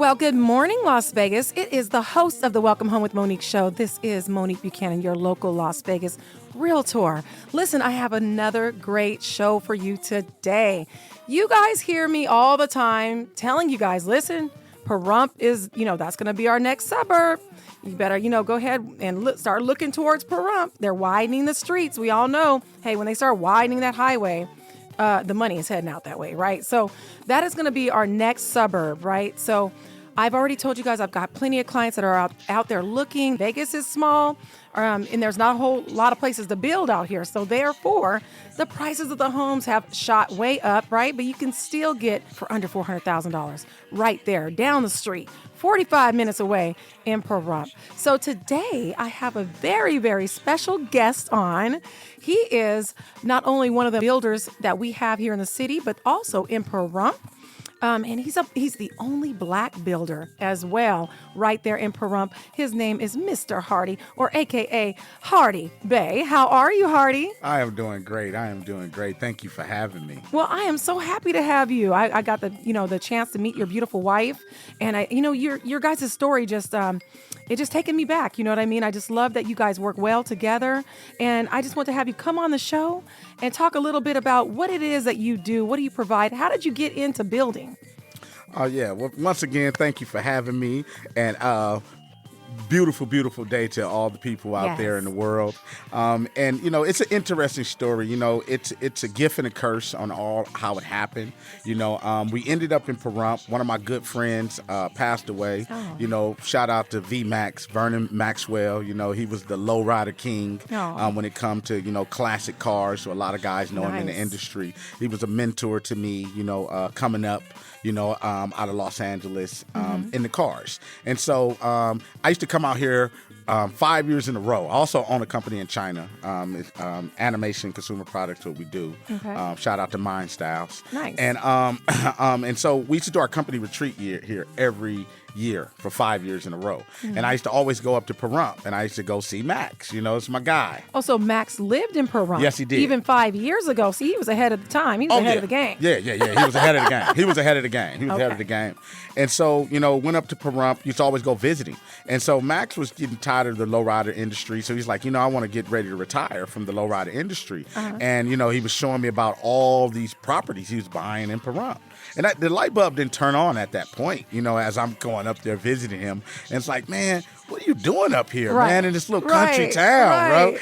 Well, good morning, Las Vegas. It is the host of the Welcome Home with Monique show. This is Monique Buchanan, your local Las Vegas realtor. Listen, I have another great show for you today. You guys hear me all the time telling you guys, listen, Pahrump is, that's going to be our next suburb. You better, go ahead and start looking towards Pahrump. They're widening the streets. We all know, hey, when they start widening that highway, the money is heading out that way, right? So that is going to be our next suburb, right? So I've already told you guys I've got plenty of clients that are out there looking. Vegas is small, and there's not a whole lot of places to build out here. So therefore, the prices of the homes have shot way up, right? But you can still get for under $400,000 right there down the street, 45 minutes away in Pahrump. So today I have a very, very special guest on. He is not only one of the builders that we have here in the city, but also in Pahrump. And he's the only black builder as well right there in Pahrump. His name is Mr. Hardy, or AKA Hard-Bey. How are you, Hardy? I am doing great. Thank you for having me. Well, I am so happy to have you. I got the chance to meet your beautiful wife, and your guys' story just it just taken me back. You know what I mean? I just love that you guys work well together, and I just want to have you come on the show and talk a little bit about what it is that you do. What do you provide? How did you get into building? Oh, yeah. Well, once again, thank you for having me. And beautiful, beautiful day to all the people out there in the world. And, it's an interesting story. It's a gift and a curse on how it happened. We ended up in Pahrump. One of my good friends passed away. Oh. Shout out to Vmax, Vernon Maxwell. He was the lowrider king when it comes to, classic cars. So a lot of guys know him in the industry. He was a mentor to me, coming up. Out of Los Angeles in the cars. And so I used to come out here 5 years in a row. I also own a company in China. It's, animation, consumer products, what we do. Okay. Shout out to Mind Styles. Nice. And so we used to do our company retreat here every year for 5 years in a row. Mm-hmm. And I used to always go up to Pahrump, and I used to go see Max. It's my guy. Oh, so Max lived in Pahrump. Yes, he did. Even 5 years ago. See, he was ahead of the time. He was ahead of the game. Yeah. He was ahead of the game. He was ahead of the game. And so, went up to Pahrump. Used to always go visiting. And so Max was getting tired of the lowrider industry. So he's like, I want to get ready to retire from the lowrider industry. Uh-huh. And, he was showing me about all these properties he was buying in Pahrump. And the light bulb didn't turn on at that point, as I'm going up there visiting him. And it's like, man, what are you doing up here, man, in this little country town, bro?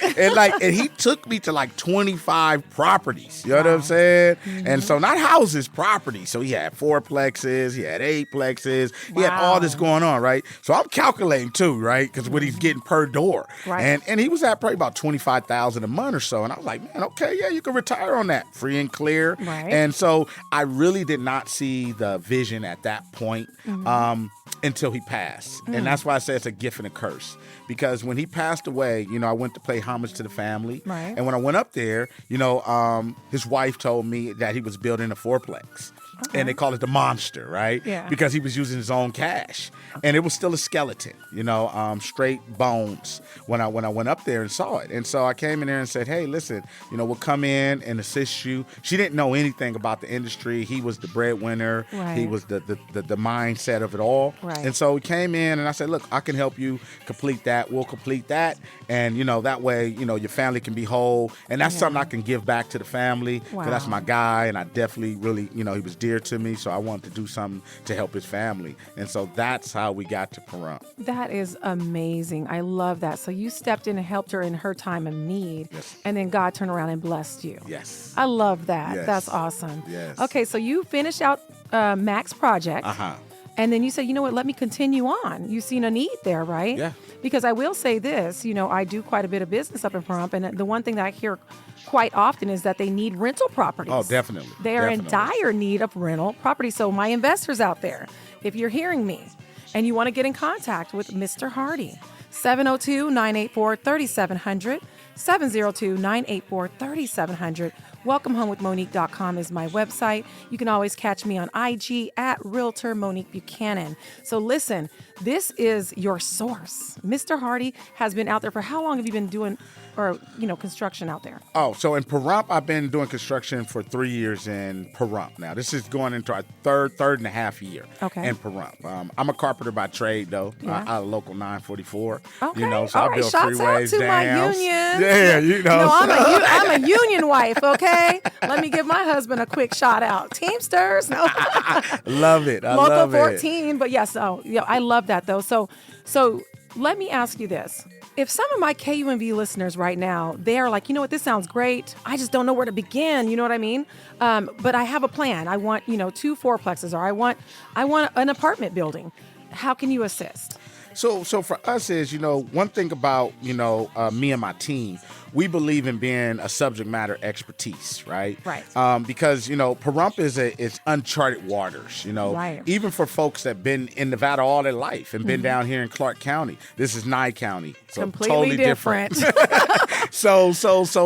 And he took me to 25 properties. You know what I'm saying? Mm-hmm. And so not houses, properties. So he had 4plexes, he had 8plexes, he had all this going on, right? So I'm calculating too, right? Because what he's getting per door. Right. And he was at probably about $25,000 a month or so. And I was like, man, okay, yeah, you can retire on that, free and clear. Right. And so I really did not see the vision at that point. Mm-hmm. Until he passed. And that's why I say it's a gift and a curse. Because when he passed away, I went to pay homage to the family. Right. And when I went up there, his wife told me that he was building a 4plex. Okay. And they call it the monster, right? Yeah. Because he was using his own cash. And it was still a skeleton, straight bones when I went up there and saw it. And so I came in there and said, hey, listen, we'll come in and assist you. She didn't know anything about the industry. He was the breadwinner. Right. He was the mindset of it all. Right. And so we came in and I said, look, I can help you complete that. We'll complete that. And, that way, your family can be whole. And that's something I can give back to the family. Wow. 'Cause that's my guy. And I definitely really, he was dear to me. So I wanted to do something to help his family. And so that's how we got to Pahrump. That is amazing. I love that. So you stepped in and helped her in her time of need. Yes. And then God turned around and blessed you. Yes. I love that. Yes. That's awesome. Yes. Okay, so you finished out Max project. Uh-huh. And then you said, let me continue on. You've seen a need there, right? Yeah. Because I will say this, I do quite a bit of business up in Pahrump. And the one thing that I hear quite often is that they need rental properties. Oh, definitely. They are in dire need of rental properties. So my investors out there, if you're hearing me and you want to get in contact with Mr. Hardy, 702-984-3700, 702-984-3700. WelcomeHomeWithMonique.com is my website. You can always catch me on IG at Realtor Monique Buchanan. So listen, this is your source. Mr. Hardy has been out there for how long have you been doing construction out there? Oh, so in Pahrump, I've been doing construction for 3 years in Pahrump. Now, this is going into our third and a half year in Pahrump. I'm a carpenter by trade, though. Out of local 944. Okay. So all I right. build Shouts freeways, out to dams. my union. Yeah, No, I'm a union wife, okay? Let me give my husband a quick shout out. Teamsters. No. Love it. I Local love 14. But yes, I love that, though. So let me ask you this. If some of my KUMV listeners right now, they are like, you know what, this sounds great. I just don't know where to begin. You know what I mean? But I have a plan. I want, 2 fourplexes, or I want an apartment building. How can you assist? So for us is, one thing about, me and my team, we believe in being a subject matter expertise, right? Right. Because, Pahrump is uncharted waters, Right. even for folks that been in Nevada all their life and been down here in Clark County. This is Nye County. So Completely totally different. So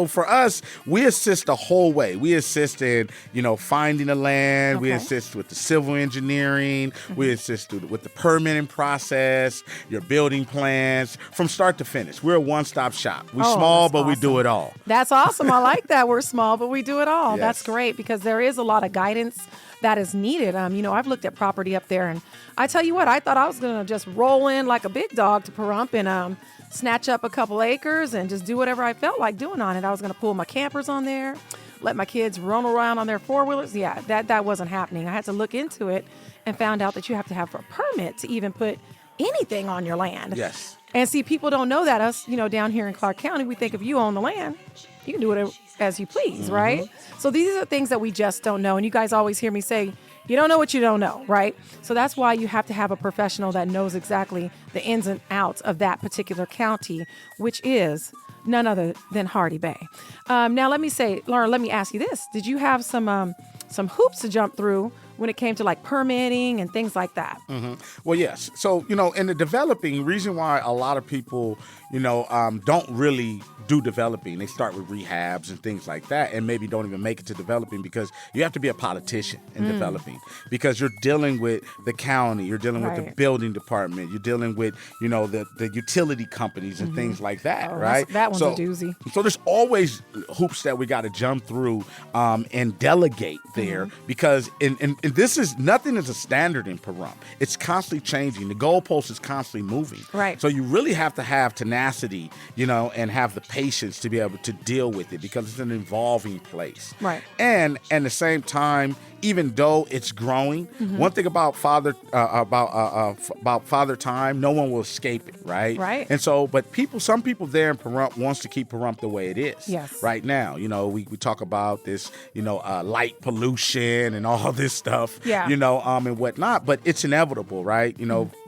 for us, we assist the whole way. We assist in, finding the land. We assist with the civil engineering. We assist with the permitting process, your building plans, from start to finish. We're a one-stop shop. We're small, but we do it all. That's awesome. I like that. We're small, but we do it all. Yes. That's great, because there is a lot of guidance that is needed. I've looked at property up there, and I tell you what, I thought I was going to just roll in like a big dog to Pahrump and snatch up a couple acres and just do whatever I felt like doing on it. I was going to pull my campers on there, let my kids roam around on their four-wheelers. Yeah, that wasn't happening. I had to look into it and found out that you have to have a permit to even put anything on your land. Yes. And see, people don't know that. Us, down here in Clark County, we think if you own the land, you can do it as you please, right? So these are the things that we just don't know. And you guys always hear me say, you don't know what you don't know, right? So that's why you have to have a professional that knows exactly the ins and outs of that particular county, which is none other than Hard-Bey. Now, Lauren, let me ask you this. Did you have some hoops to jump through when it came to like permitting and things like that? Well, yes. So, in the developing, reason why a lot of people, don't really do developing, they start with rehabs and things like that, and maybe don't even make it to developing, because you have to be a politician in developing, because you're dealing with the county, you're dealing with the building department, you're dealing with, the utility companies and things like that, right? That one's a doozy. So there's always hoops that we got to jump through and delegate there, because nothing is a standard in Pahrump. It's constantly changing. The goalpost is constantly moving. Right. So you really have to have tenacity, and have the patience to be able to deal with it, because it's an evolving place. Right. And at the same time, even though it's growing, one thing about father time, no one will escape it, right? Right. And so, but some people there in Pahrump wants to keep Pahrump the way it is. Yes. Right now, we talk about this, light pollution and all this stuff. Yeah. And whatnot, but it's inevitable, right?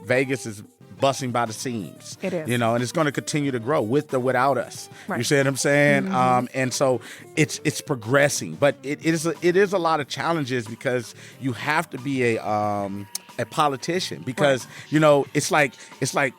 Vegas is busting by the seams. It is. And it's going to continue to grow with or without us. Right. You see what I'm saying? And so it's progressing, but it is a lot of challenges, because you have to be a politician, because it's like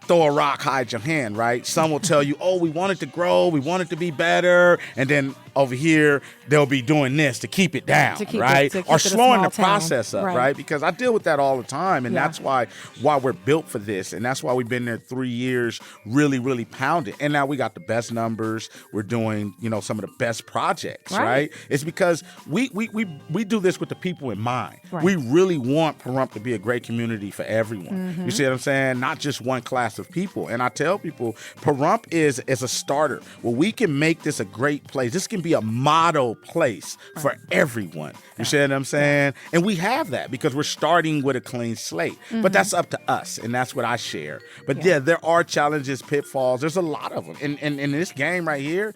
throw a rock, hide your hand, right? Some will tell you, oh, we want it to grow, we want it to be better, and then over here they'll be doing this to keep it down, right? Or slowing the process up, right? Because I deal with that all the time, and that's why we're built for this, and that's why we've been there 3 years, really, really pounding. And now we got the best numbers. We're doing, some of the best projects, right? It's because we do this with the people in mind. Right. We really want Pahrump to be a great community for everyone. You see what I'm saying? Not just one class of people. And I tell people, Pahrump is a starter. Well, we can make this a great place. This can be a model place for everyone. You see what I'm saying? And we have that, because we're starting with a clean slate. But that's up to us, and that's what I share. But there are challenges, pitfalls. There's a lot of them. And in this game right here,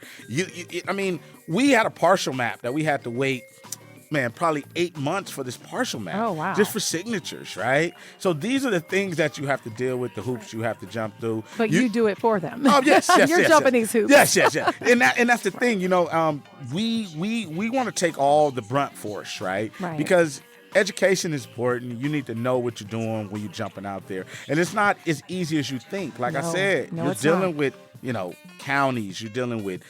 we had a partial map that we had to wait, probably 8 months for this partial map. Oh, wow. Just for signatures, right? So these are the things that you have to deal with, the hoops you have to jump through. But you do it for them. Oh, yes. You're jumping these hoops. Yes. And that's the thing, we want to take all the brunt for us, right? Because education is important. You need to know what you're doing when you're jumping out there. And it's not as easy as you think. Like I said, you're dealing with counties. You're dealing with,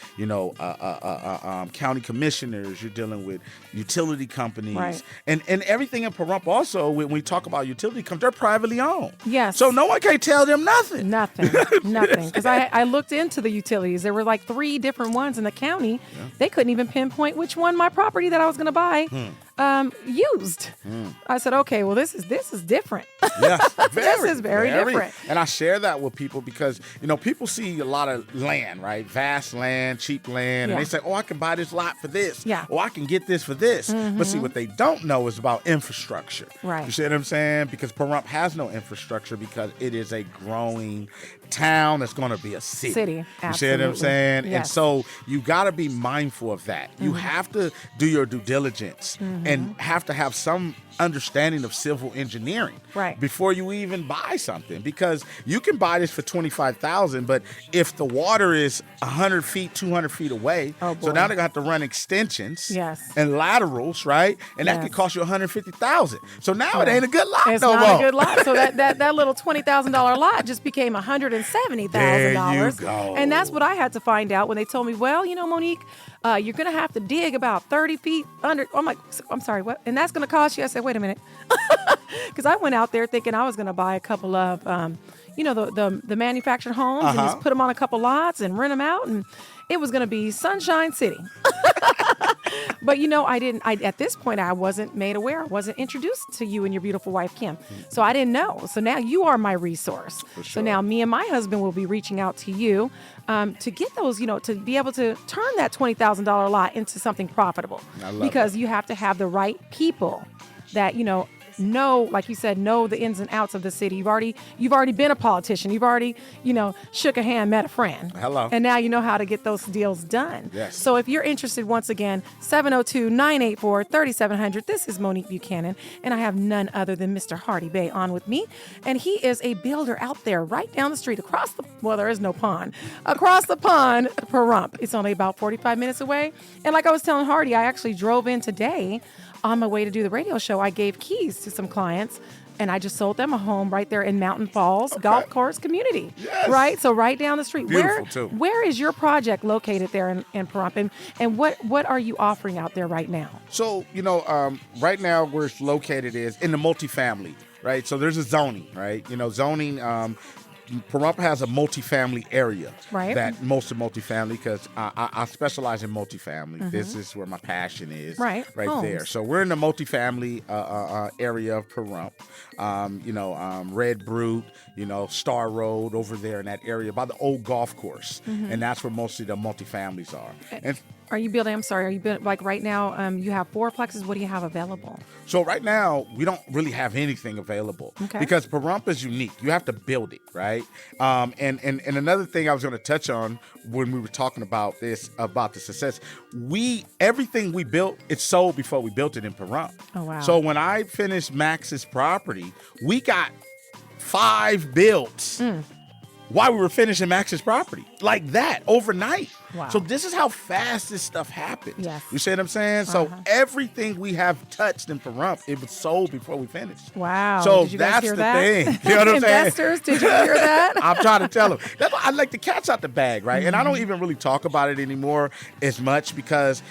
county commissioners. You're dealing with utility companies. Right. And everything in Pahrump also, when we talk about utility companies, they're privately owned. Yes. So no one can tell them nothing. Nothing. Because I looked into the utilities. There were like 3 different ones in the county. Yeah. They couldn't even pinpoint which one my property that I was going to buy used. I said, okay, well, this is different. Yeah, this is very different. And I share that with people because, people see a lot of land, right? Vast land, cheap land. And they say, oh, I can buy this lot for this. Yeah. Or I can get this for this. But see, what they don't know is about infrastructure. Right. You see what I'm saying? Because Pahrump has no infrastructure because it is a growing town that's going to be a city. Absolutely. You see what I'm saying? Yes. And so you got to be mindful of that. You have to do your due diligence and have to have some understanding of civil engineering before you even buy something, because you can buy this for $25,000, but if the water is 100 feet, 200 feet away, so now they're gonna have to run extensions and laterals, right? And that could cost you $150,000. So now it ain't a good lot. It's no not more. a good lot. So that little $20,000 lot just became $170,000. There you go. And that's what I had to find out when they told me, well, Monique, you're going to have to dig about 30 feet under. I'm like, I'm sorry, what? And that's going to cost you? I said, wait a minute. Because I went out there thinking I was going to buy a couple of, the manufactured homes and just put them on a couple lots and rent them out. And it was going to be Sunshine City. But, at this point, I wasn't made aware. I wasn't introduced to you and your beautiful wife, Kim. So I didn't know. So now you are my resource. For sure. So now me and my husband will be reaching out to you to get those, to be able to turn that $20,000 lot into something profitable. I love because you have to have the right people that, know, like you said, know the ins and outs of the city. You've already been a politician. You've already, shook a hand, met a friend. Hello. And now you know how to get those deals done. Yes. So if you're interested, once again, 702-984-3700. This is Monique Buchanan, and I have none other than Mr. Hard-Bey on with me. And he is a builder out there right down the street there is no pond. Across the pond, Pahrump. It's only about 45 minutes away. And like I was telling Hardy, I actually drove in today on my way to do the radio show. I gave keys to some clients, and I just sold them a home right there in Mountain Falls Golf Course community. Yes. Right? So right down the street. Beautiful, too. Where is your project located there in Pahrump? And what are you offering out there right now? So, right now where it's located is in the multifamily, right? So there's a zoning, right? Zoning, Pahrump has a multifamily area. Right. That most of multifamily, because I specialize in multifamily. This is where my passion is. Right. Homes. There. So we're in the multifamily area of Pahrump. Red Brute, Star Road over there in that area by the old golf course. And that's where mostly the multifamilies are. And Are you building like right now, you have fourplexes. What do you have available? So right now, we don't really have anything available because Pahrump is unique. You have to build it, right? And another thing I was going to touch on when we were talking about the success, everything we built, it's sold before we built it in Pahrump. Oh, wow. So when I finished Max's property, we got 5 builds while we were finishing Max's property, like that, overnight. Wow. So this is how fast this stuff happens. Yes. You see what I'm saying? So everything we have touched in Pahrump, it was sold before we finished. Wow. So did you guys that's hear the that? thing. You know what I'm saying? Investors, did you hear that? I'm trying to tell them. That's why I like the cat's out the bag, right? And I don't even really talk about it anymore as much because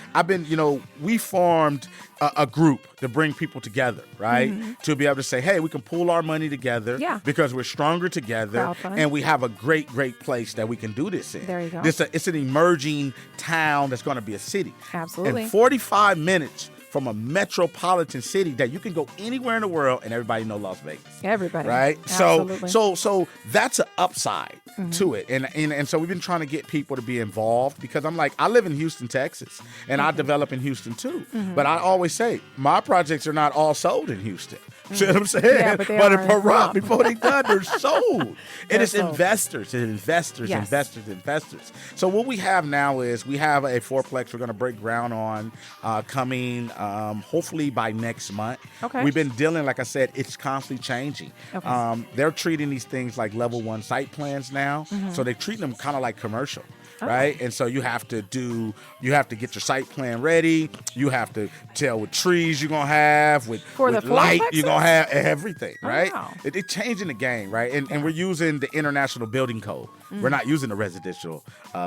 we formed a group to bring people together, right? To be able to say, hey, we can pool our money together because we're stronger together and we have a great, great place that we can do this in. There you go. It's an emerging town that's going to be a city. Absolutely. And 45 minutes from a metropolitan city that you can go anywhere in the world and everybody know Las Vegas. Everybody. Right? Absolutely. So that's an upside to it. And so we've been trying to get people to be involved because I'm like, I live in Houston, Texas, and I develop in Houston too. But I always say, my projects are not all sold in Houston. See what I'm saying? Yeah, but in are Pahrump, before they're done, they're sold. And it's sold. investors. Yes. So what we have now is we have a fourplex we're going to break ground on coming hopefully by next month. Okay. We've been dealing, like I said, it's constantly changing. Okay. They're treating these things like level 1 site plans now. So they're treating them kind of like commercial. right? And so you have to get your site plan ready. You have to tell what trees you're gonna have, with light you're gonna have, everything, right? Wow. It's changing the game, right? And we're using the International Building Code. We're not using the residential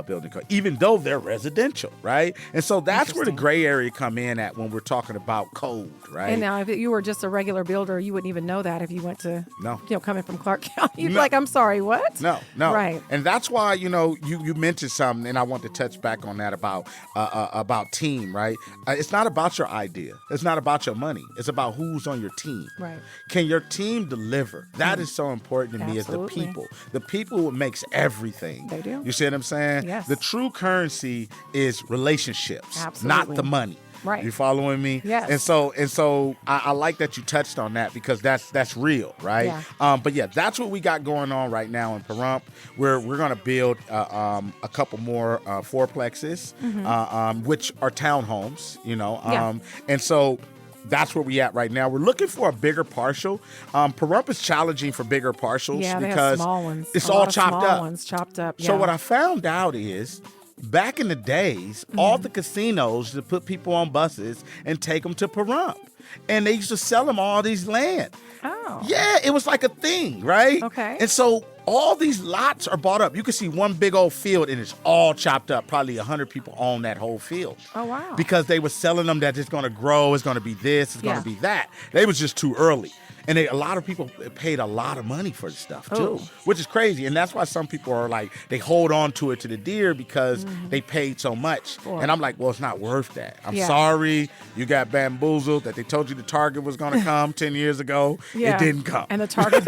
building code, even though they're residential, right? And so that's where the gray area come in at when we're talking about code, right? And now, if you were just a regular builder, you wouldn't even know that if you went to, coming from Clark County. You'd be like, I'm sorry, what? No. Right. And that's why, you mentioned something, and I want to touch back on that about team, right? It's not about your idea. It's not about your money. It's about who's on your team. Right. Can your team deliver? That is so important to me, as the people. The people makes everything. They do. You see what I'm saying? Yes. The true currency is relationships, Absolutely. not the money. Right. You following me? Yes. And so I like that you touched on that, because that's real, right? Yeah. But yeah, that's what we got going on right now in Pahrump. We're gonna build a couple more fourplexes, which are townhomes, and so that's where we at right now. We're looking for a bigger partial. Pahrump is challenging for bigger partials they because have small ones. it's all chopped small up. Ones chopped up. So what I found out is, back in the days, all the casinos to put people on buses and take them to Pahrump. And they used to sell them all these land. Oh. Yeah, it was like a thing, right? Okay. And so all these lots are bought up. You can see one big old field, and it's all chopped up. Probably 100 people own that whole field. Oh, wow. Because they were selling them that it's going to grow, it's going to be this, it's going to be that. They was just too early. And a lot of people paid a lot of money for the stuff, too, which is crazy. And that's why some people are like, they hold on to it to the deer because they paid so much. And I'm like, well, it's not worth that. I'm sorry you got bamboozled, that they told you the Target was going to come 10 years ago. It didn't come. And the Target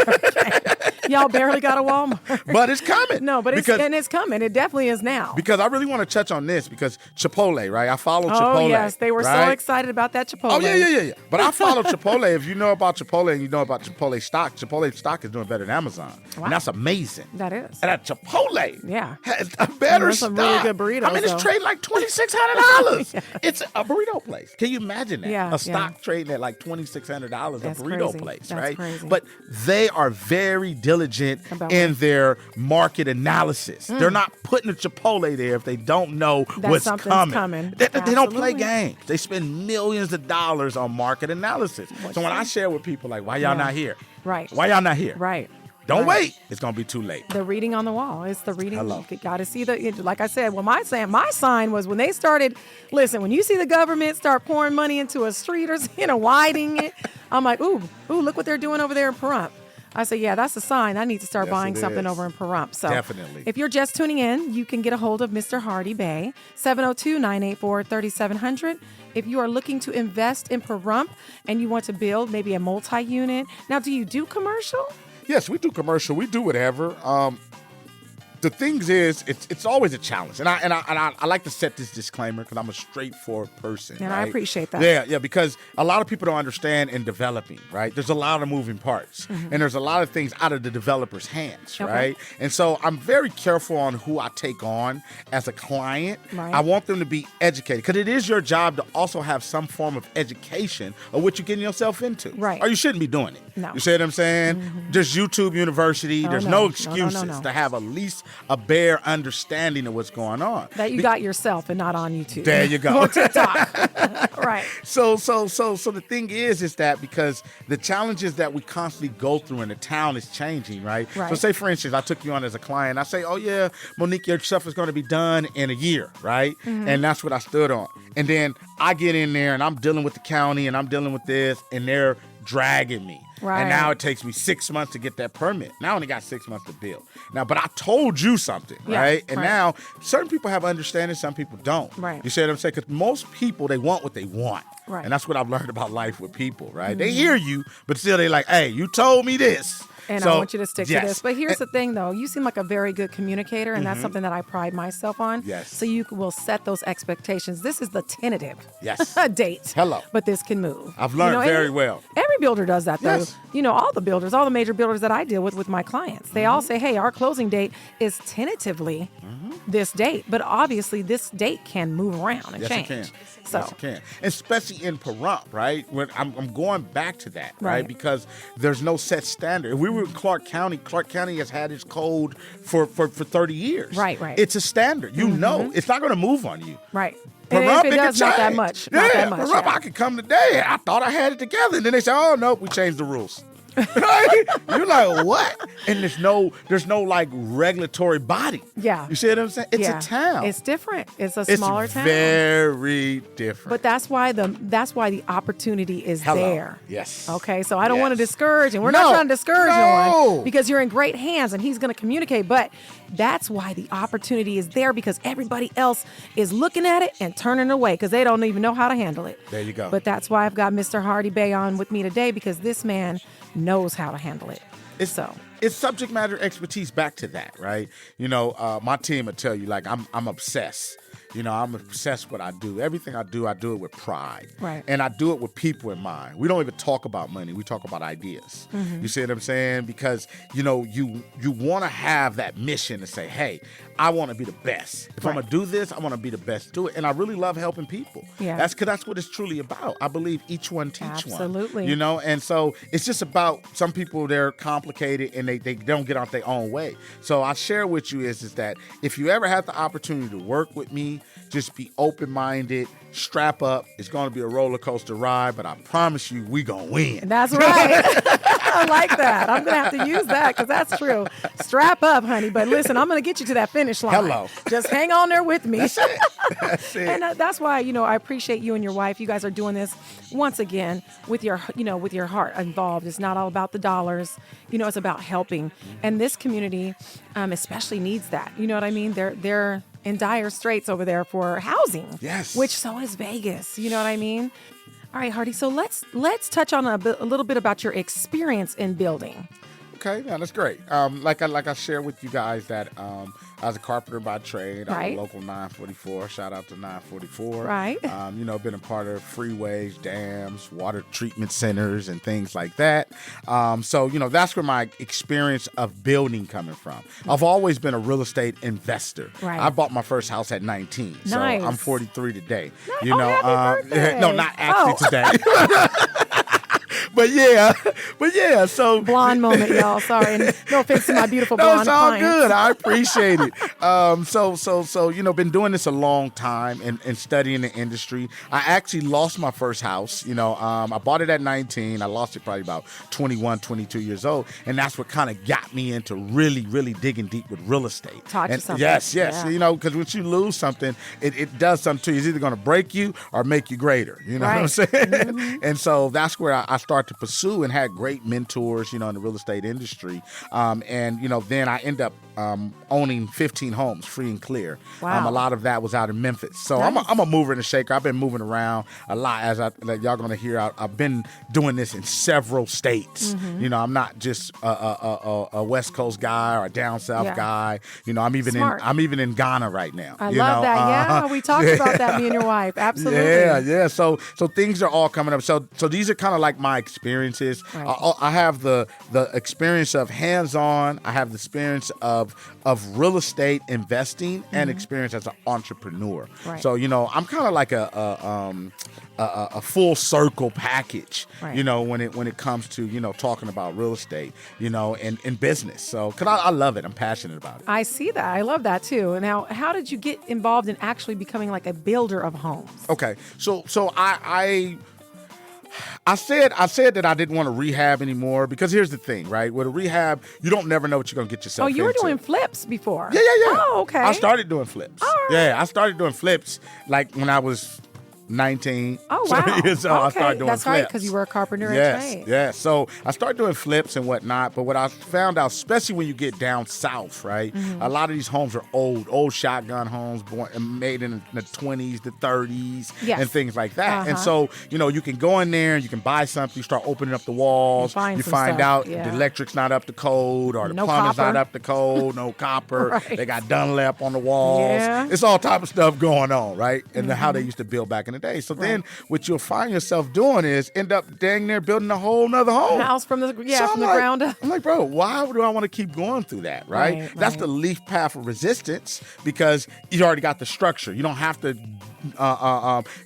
y'all barely got a Walmart. But it's coming. No, but it's coming. It definitely is now. Because I really want to touch on this, because Chipotle, right? I follow Chipotle. Oh, yes. They were so excited about that Chipotle. Oh, yeah. But I follow Chipotle. If you know about Chipotle and you know about Chipotle stock is doing better than Amazon. Wow. And that's amazing. That is. And that Chipotle has a better some stock. really good burritos. I mean, it's trading like $2,600. It's a burrito place. Can you imagine that? Yeah, a stock trading at like $2,600, That's a burrito crazy. place, That's right? crazy. But they are very diligent in their market analysis. They're not putting a Chipotle there if they don't know what's coming. They don't play games. They spend millions of dollars on market analysis. So when I share with people, like, why y'all not here? Right. Why y'all not here? Right. Don't wait. It's going to be too late. The reading on the wall. It's the reading. Hello. You got to see like I said, well, my sign was when they started, listen, when you see the government start pouring money into a street or, widening it, I'm like, ooh, look what they're doing over there in Pahrump. I said, yeah, that's a sign. I need to start buying something over in Pahrump. So definitely. If you're just tuning in, you can get a hold of Mr. Hard-Bey, 702-984-3700. If you are looking to invest in Pahrump and you want to build maybe a multi-unit. Now, do you do commercial? Yes, we do commercial. We do whatever. The things is, it's always a challenge, and I like to set this disclaimer because I'm a straightforward person, and right? I appreciate that. Yeah, because a lot of people don't understand in developing, right? There's a lot of moving parts, and there's a lot of things out of the developer's hands, right? And so I'm very careful on who I take on as a client. Right. I want them to be educated, because it is your job to also have some form of education of what you're getting yourself into, right? Or you shouldn't be doing it. No. You see what I'm saying? There's YouTube University. There's no excuses to have at least a bare understanding of what's going on. That you got yourself and not on YouTube. There you go. Or TikTok. Right. So the thing is that because the challenges that we constantly go through in the town is changing, right? So say, for instance, I took you on as a client. I say, oh, yeah, Monique, your stuff is going to be done in a year, right? And that's what I stood on. And then I get in there and I'm dealing with the county and I'm dealing with this, and they're dragging me. Right. And now it takes me 6 months to get that permit. Now I only got 6 months to build. Now, but I told you something, right? And now certain people have understanding, some people don't. Right. You see what I'm saying? Because most people, they want what they want. Right. And that's what I've learned about life with people, right? They hear you, but still they like, hey, you told me this. And so, I want you to stick to this. But here's the thing, though. You seem like a very good communicator, and that's something that I pride myself on. Yes. So you will set those expectations. This is the tentative date. Hello. But this can move. I've learned very well. Every builder does that, though. Yes. All the builders, all the major builders that I deal with my clients, they all say, hey, our closing date is tentatively this date. But obviously, this date can move around and change. It can. So. Yes, it can. Especially in Pahrump, right? When I'm going back to that, right? Because there's no set standard. If we were in Clark County has had its code for 30 years. Right. It's a standard. You know, it's not going to move on you. Right. And Pahrump, if it does, not that much. Yeah, Not that much. Pahrump, I could come today. I thought I had it together. And then they say, oh, no, we changed the rules. You're like, what? And there's no like regulatory body. Yeah. You see what I'm saying? It's a town. It's different. It's a smaller town. Very different. But that's why the opportunity is there. Yes. Okay. So I don't want to Yes. discourage, and we're not trying to discourage no one, because you're in great hands and he's going to communicate. But that's why the opportunity is there, because everybody else is looking at it and turning away because they don't even know how to handle it. There you go. But that's why I've got Mr. Hard-Bey on with me today, because this man knows how to handle it. It's subject matter expertise. Back to that, right? You know, my team will tell you, like, I'm obsessed. You know, I'm obsessed with what I do. Everything I do it with pride. Right. And I do it with people in mind. We don't even talk about money. We talk about ideas. You see what I'm saying? Because, you know, you want to have that mission to say, hey, I want to be the best. If I'm going to do this, I want to be the best. Do it. And I really love helping people. Yeah. That's what it's truly about. I believe each one teach one. Absolutely. You know, and so it's just about, some people, they're complicated and they don't get out their own way. So I share with you is that if you ever have the opportunity to work with me, just be open-minded, strap up. It's going to be a roller coaster ride, but I promise you, we going to win. That's right. I like that. I'm going to have to use that, because that's true. Strap up, honey. But listen, I'm going to get you to that finish line. Hello. Just hang on there with me. That's it. That's it. And that's why, you know, I appreciate you and your wife. You guys are doing this once again with your heart involved. It's not all about the dollars. You know, it's about helping. And this community especially needs that. You know what I mean? They're in dire straits over there for housing. Yes. Which so is Vegas. You know what I mean? All right, Hardy. So let's touch on a little bit about your experience in building. Okay, yeah, that's great. Like I shared with you guys that I was a carpenter by trade. Right. I'm a local 944. Shout out to 944. Right. You know, been a part of freeways, dams, water treatment centers, and things like that. So, you know, that's where my experience of building coming from. I've always been a real estate investor. Right. I bought my first house at 19. Nice. So I'm 43 today. Nice. You know, happy birthday. no, not actually today. But yeah, so Blonde moment, y'all. Sorry, and no offense to my beautiful blonde it's all clients. good. I appreciate it. So you know, been doing this a long time and studying the industry. I actually lost my first house. You know, I bought it at 19. I lost it probably about 21, 22 years old, and that's what kind of got me into really, really digging deep with real estate. Taught you something. Yes. Yeah. You know, because once you lose something, it does something to you. It's either going to break you or make you greater. You know what I'm saying? Mm-hmm. And so that's where I started to pursue and had great mentors, you know, in the real estate industry. And, you know, then I end up owning 15 homes free and clear. Wow. A lot of that was out in Memphis. So Nice. I'm a mover and a shaker. I've been moving around a lot, as y'all going to hear. I've been doing this in several states. Mm-hmm. You know, I'm not just a West Coast guy or a down South guy. You know, I'm even in Ghana right now. I you love know? that. Yeah, we talked about that, me and your wife. Absolutely. Yeah. So things are all coming up. So these are kind of like my experiences. Right. I have the experience of hands-on. I have the experience of real estate investing and experience as an entrepreneur. Right. So, you know, I'm kind of like a full circle package, Right. you know, when it comes to, you know, talking about real estate, you know, and business. So, because I love it. I'm passionate about it. I see that. I love that too. Now, how did you get involved in actually becoming like a builder of homes? Okay. So I said that I didn't want to rehab anymore, because here's the thing, right? With a rehab, you don't never know what you're going to get yourself into. Oh, you were doing flips before. Yeah. Oh, okay. I started doing flips. All right. Yeah, I started doing flips like when I was 19. Oh, wow. So I started doing That's flips. right, because you were a carpenter at trade. Yes. So I started doing flips and whatnot. But what I found out, especially when you get down south, right? Mm-hmm. A lot of these homes are old shotgun homes made in the 20s, the 30s, Yes. and things like that. Uh-huh. And so, you know, you can go in there and you can buy something. You start opening up the walls. You You find find some stuff, out yeah. the electric's not up to code, or the No plumbing's copper. not up to code, no copper. Right. They got Dunlap on the walls. Yeah. It's all type of stuff going on, right? And how they used to build back in a day. So then what you'll find yourself doing is end up dang near building a whole nother home. House from the ground up. I'm like, bro, why do I want to keep going through that, right? That's the least path of resistance because you already got the structure. You don't have to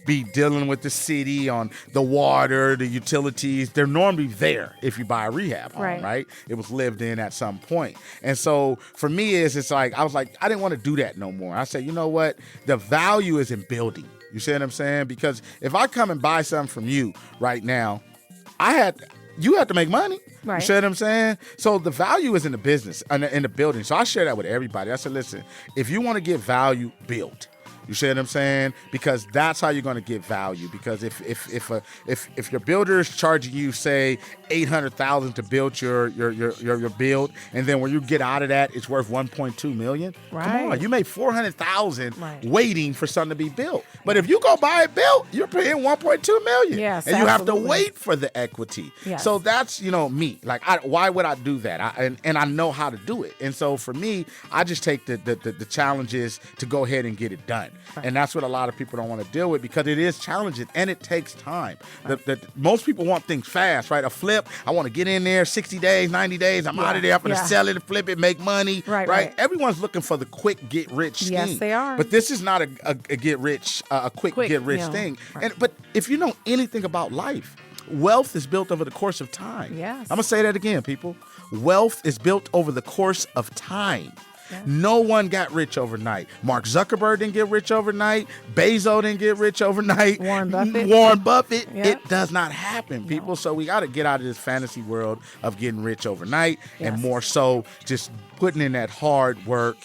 be dealing with the city on the water, the utilities. They're normally there if you buy a rehab home, right? It was lived in at some point. And so for me, it's like, I was like, I didn't want to do that no more. I said, you know what? The value is in building. You see what I'm saying? Because if I come and buy something from you right now, you have to make money. Right. You see what I'm saying? So the value is in the business, in the building. So I share that with everybody. I said, listen, if you want to get value, build. You see what I'm saying? Because that's how you're going to get value. Because if your builder is charging you, say, $800,000 to build your build, and then when you get out of that, it's worth $1.2 million. Right. Come on, you made $400,000 waiting for something to be built. But if you go buy it built, you're paying $1.2 million. Yes, and you have to wait for the equity. Yes. So that's me. Like, why would I do that? And I know how to do it. And so for me, I just take the challenges to go ahead and get it done. Right. And that's what a lot of people don't want to deal with because it is challenging and it takes time. Right. Most people want things fast, right? A flip, I want to get in there 60 days, 90 days, I'm out of there, I'm going to sell it, flip it, make money, right? Everyone's looking for the quick get-rich scheme. Yes, they are. But this is not a quick get-rich thing. Right. But if you know anything about life, wealth is built over the course of time. Yes. I'm going to say that again, people. Wealth is built over the course of time. Yeah. No one got rich overnight. Mark Zuckerberg didn't get rich overnight. Bezos didn't get rich overnight. Warren Buffett. Yeah. It does not happen, people. No. So we got to get out of this fantasy world of getting rich overnight and more so just putting in that hard work,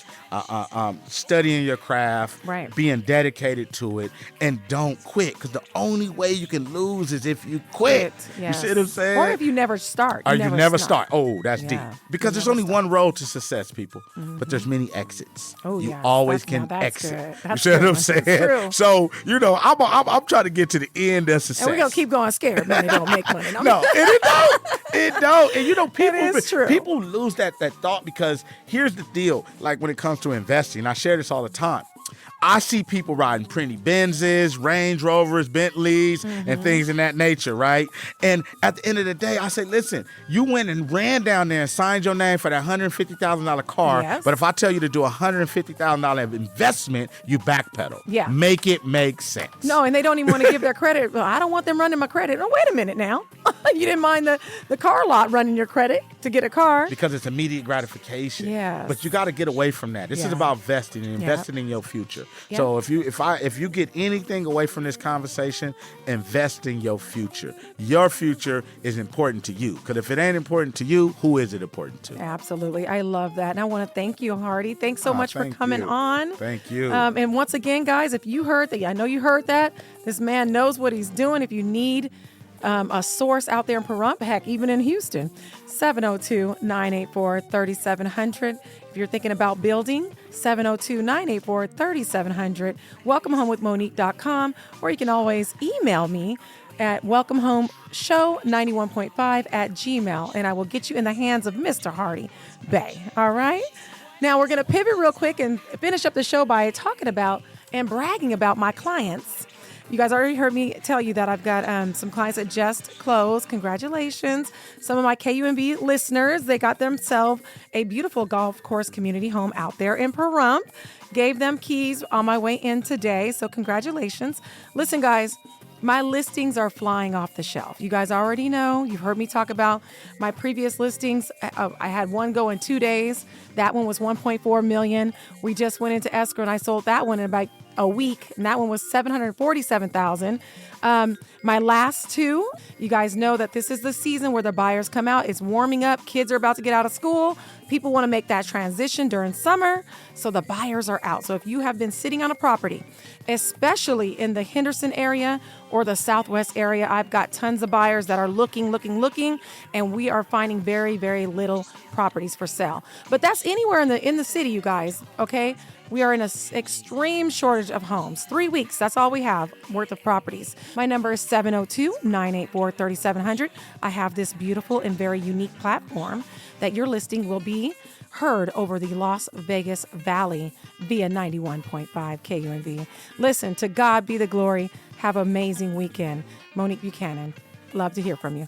studying your craft, being dedicated to it, and don't quit. Because the only way you can lose is if you quit. Yes. You see what I'm saying? Or if you never start. You never start. Oh, that's deep. Because there's only one road to success, people. Mm-hmm. But there's many exits. Oh, you always can exit. You see what I'm saying? True. So, I'm trying to get to the end of success. And we're going to keep going scared money don't make money. No, it don't. It don't. And people lose that thought because here's the deal. Like when it comes to investing, I share this all the time. I see people riding pretty Benzes, Range Rovers, Bentleys, and things in that nature, right? And at the end of the day, I say, listen, you went and ran down there and signed your name for that $150,000 car, but if I tell you to do a $150,000 investment, you backpedal. Yeah. Make it make sense. No, and they don't even want to give their credit. Well, I don't want them running my credit. Oh, wait a minute now. You didn't mind the car lot running your credit to get a car. Because it's immediate gratification. Yeah. But you got to get away from that. This is about investing and investing in your future. Yep. So if you get anything away from this conversation, invest in your future. Your future is important to you. Because if it ain't important to you, who is it important to? Absolutely. I love that. And I want to thank you, Hardy. Thanks so much for coming on. Thank you. And once again, guys, if you heard that, I know you heard that. This man knows what he's doing. If you need a source out there in Pahrump, heck, even in Houston, 702-984-3700. If you're thinking about building, 702-984-3700, welcomehomewithmonique.com, or you can always email me at welcomehomeshow91.5@gmail, and I will get you in the hands of Mr. Hard-Bey. All right? Now, we're going to pivot real quick and finish up the show by talking about and bragging about my clients. You guys already heard me tell you that I've got some clients that just closed. Congratulations. Some of my KUMB listeners, they got themselves a beautiful golf course community home out there in Pahrump. Gave them keys on my way in today, so congratulations. Listen, guys, my listings are flying off the shelf. You guys already know. You've heard me talk about my previous listings. I had one go in 2 days. That one was $1.4 million. We just went into escrow and I sold that one in about a week, and that one was $747,000. My last two, you guys know that this is the season where the buyers come out. It's warming up. Kids are about to get out of school. People want to make that transition during summer, so the buyers are out. So if you have been sitting on a property, especially in the Henderson area or the Southwest area, I've got tons of buyers that are looking, and we are finding very, very little properties for sale. But that's anywhere in the city, you guys, okay? We are in an extreme shortage of homes. 3 weeks, that's all we have worth of properties. My number is 702-984-3700. I have this beautiful and very unique platform that your listing will be heard over the Las Vegas Valley via 91.5 KUMB. Listen, to God be the glory. Have an amazing weekend. Monique Buchanan, love to hear from you.